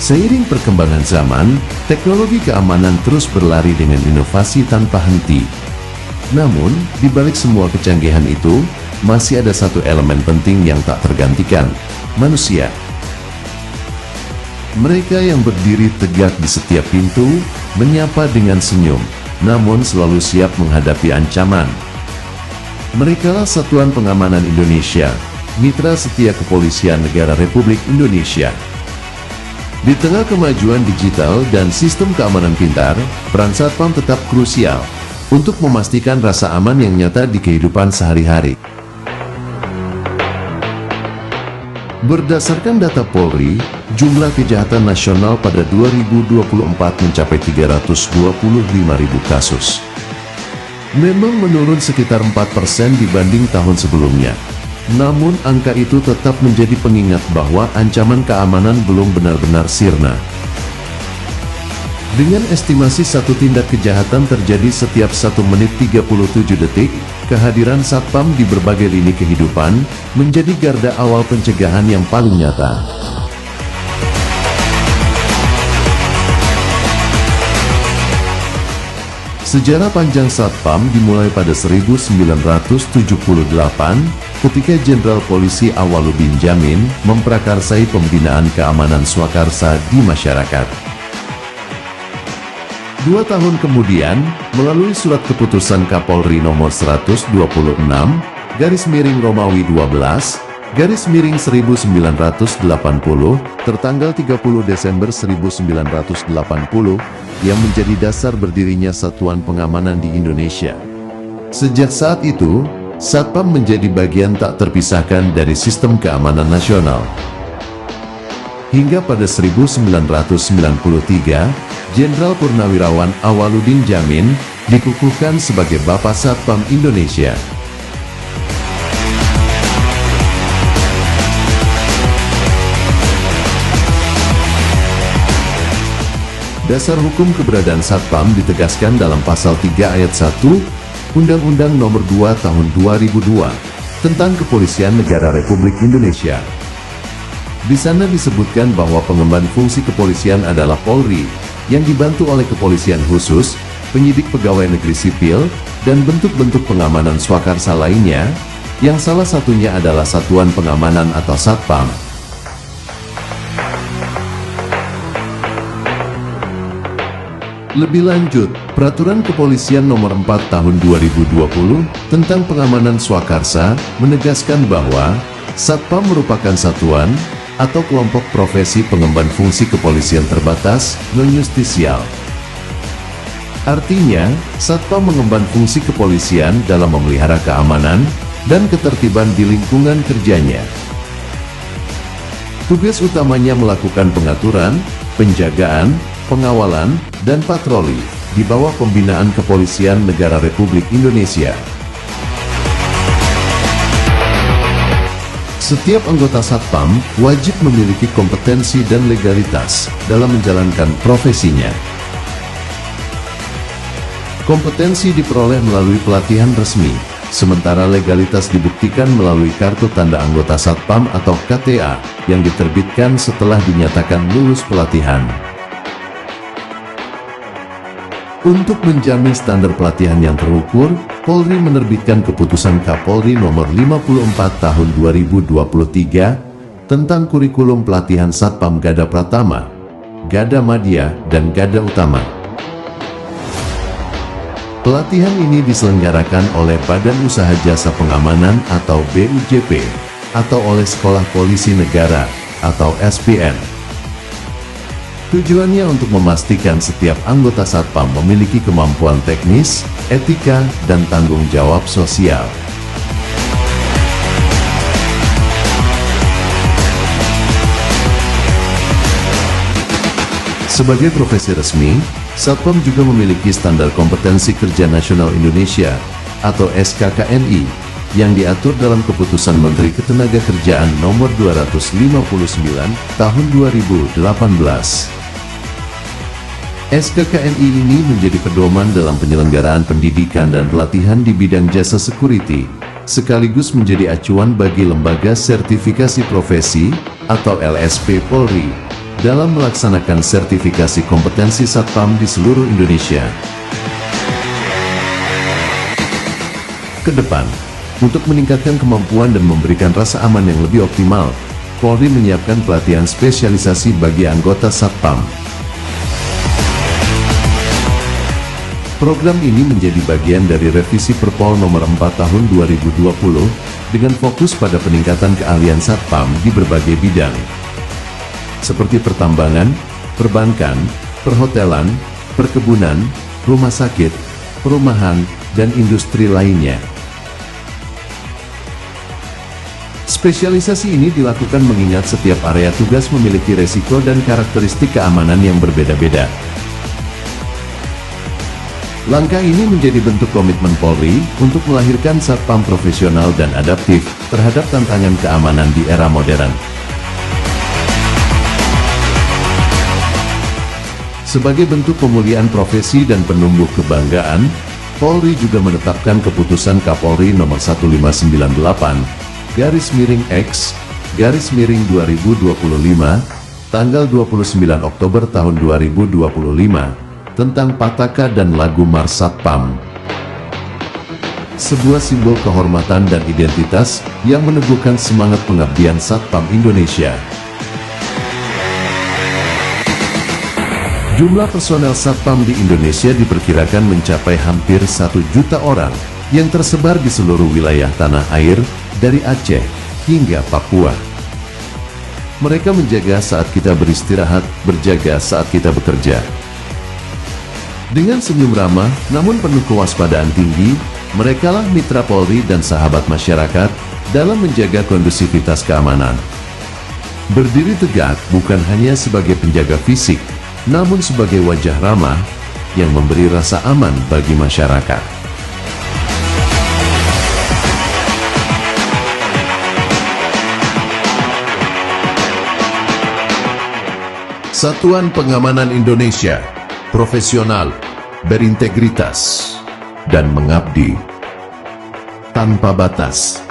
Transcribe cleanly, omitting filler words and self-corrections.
Seiring perkembangan zaman, teknologi keamanan terus berlari dengan inovasi tanpa henti. Namun, di balik semua kecanggihan itu, masih ada satu elemen penting yang tak tergantikan: manusia. Mereka yang berdiri tegak di setiap pintu, menyapa dengan senyum, namun selalu siap menghadapi ancaman. Merekalah Satuan Pengamanan Indonesia, mitra setia Kepolisian Negara Republik Indonesia. Di tengah kemajuan digital dan sistem keamanan pintar, peran Satpam tetap krusial untuk memastikan rasa aman yang nyata di kehidupan sehari-hari. Berdasarkan data Polri, jumlah kejahatan nasional pada 2024 mencapai 325.000 kasus. Memang menurun sekitar 4% dibanding tahun sebelumnya. Namun angka itu tetap menjadi pengingat bahwa ancaman keamanan belum benar-benar sirna. Dengan estimasi satu tindak kejahatan terjadi setiap 1 menit 37 detik, kehadiran Satpam di berbagai lini kehidupan menjadi garda awal pencegahan yang paling nyata. Sejarah panjang Satpam dimulai pada 1978, ketika Jenderal Polisi Awwaluddin Djamin memprakarsai pembinaan keamanan swakarsa di masyarakat. 2 tahun kemudian, melalui surat keputusan Kapolri nomor 126/Romawi 12/1980 tertanggal 30 Desember 1980 yang menjadi dasar berdirinya Satuan Pengamanan di Indonesia. Sejak saat itu, Satpam menjadi bagian tak terpisahkan dari sistem keamanan nasional. Hingga pada 1993, Jenderal Purnawirawan Awwaluddin Djamin dikukuhkan sebagai Bapak Satpam Indonesia. Dasar hukum keberadaan Satpam ditegaskan dalam Pasal 3 Ayat 1 Undang-Undang Nomor 2 Tahun 2002 tentang Kepolisian Negara Republik Indonesia. Di sana disebutkan bahwa pengemban fungsi kepolisian adalah Polri, yang dibantu oleh kepolisian khusus, penyidik pegawai negeri sipil, dan bentuk-bentuk pengamanan swakarsa lainnya, yang salah satunya adalah Satuan Pengamanan atau Satpam. Lebih lanjut, Peraturan Kepolisian Nomor 4 Tahun 2020 tentang Pengamanan Swakarsa menegaskan bahwa Satpam merupakan satuan atau kelompok profesi pengemban fungsi kepolisian terbatas, non-justisial. Artinya, Satpam mengemban fungsi kepolisian dalam memelihara keamanan dan ketertiban di lingkungan kerjanya. Tugas utamanya melakukan pengaturan, penjagaan, pengawalan, dan patroli di bawah pembinaan Kepolisian Negara Republik Indonesia. Setiap anggota Satpam wajib memiliki kompetensi dan legalitas dalam menjalankan profesinya. Kompetensi diperoleh melalui pelatihan resmi, sementara legalitas dibuktikan melalui kartu tanda anggota Satpam atau KTA yang diterbitkan setelah dinyatakan lulus pelatihan. Untuk menjamin standar pelatihan yang terukur, Polri menerbitkan Keputusan Kapolri Nomor 54 Tahun 2023 tentang kurikulum pelatihan Satpam Gada Pratama, Gada Madya, dan Gada Utama. Pelatihan ini diselenggarakan oleh Badan Usaha Jasa Pengamanan atau BUJP, atau oleh Sekolah Polisi Negara atau SPN. Tujuannya untuk memastikan setiap anggota Satpam memiliki kemampuan teknis, etika, dan tanggung jawab sosial. Sebagai profesi resmi, Satpam juga memiliki Standar Kompetensi Kerja Nasional Indonesia atau SKKNI yang diatur dalam Keputusan Menteri Ketenagakerjaan Nomor 259 Tahun 2018. SKKNI ini menjadi pedoman dalam penyelenggaraan pendidikan dan pelatihan di bidang jasa security, sekaligus menjadi acuan bagi Lembaga Sertifikasi Profesi atau LSP Polri dalam melaksanakan sertifikasi kompetensi Satpam di seluruh Indonesia. Ke depan, untuk meningkatkan kemampuan dan memberikan rasa aman yang lebih optimal, Polri menyiapkan pelatihan spesialisasi bagi anggota Satpam. Program ini menjadi bagian dari revisi Perpol nomor 4 tahun 2020 dengan fokus pada peningkatan keahlian Satpam di berbagai bidang, seperti pertambangan, perbankan, perhotelan, perkebunan, rumah sakit, perumahan, dan industri lainnya. Spesialisasi ini dilakukan mengingat setiap area tugas memiliki resiko dan karakteristik keamanan yang berbeda-beda. Langkah ini menjadi bentuk komitmen Polri untuk melahirkan Satpam profesional dan adaptif terhadap tantangan keamanan di era modern. Sebagai bentuk pemulihan profesi dan penumbuh kebanggaan, Polri juga menetapkan keputusan Kapolri nomor 1598/X/2025 tanggal 29 Oktober tahun 2025 tentang Pataka dan Lagu Mars Satpam. Sebuah simbol kehormatan dan identitas yang meneguhkan semangat pengabdian Satpam Indonesia. Jumlah personel Satpam di Indonesia diperkirakan mencapai hampir 1 juta orang yang tersebar di seluruh wilayah tanah air, dari Aceh hingga Papua. Mereka menjaga saat kita beristirahat, berjaga saat kita bekerja. Dengan senyum ramah, namun penuh kewaspadaan tinggi, merekalah mitra Polri dan sahabat masyarakat dalam menjaga kondusivitas keamanan. Berdiri tegak bukan hanya sebagai penjaga fisik, namun sebagai wajah ramah yang memberi rasa aman bagi masyarakat. Satuan Pengamanan Indonesia, profesional, berintegritas, dan mengabdi tanpa batas.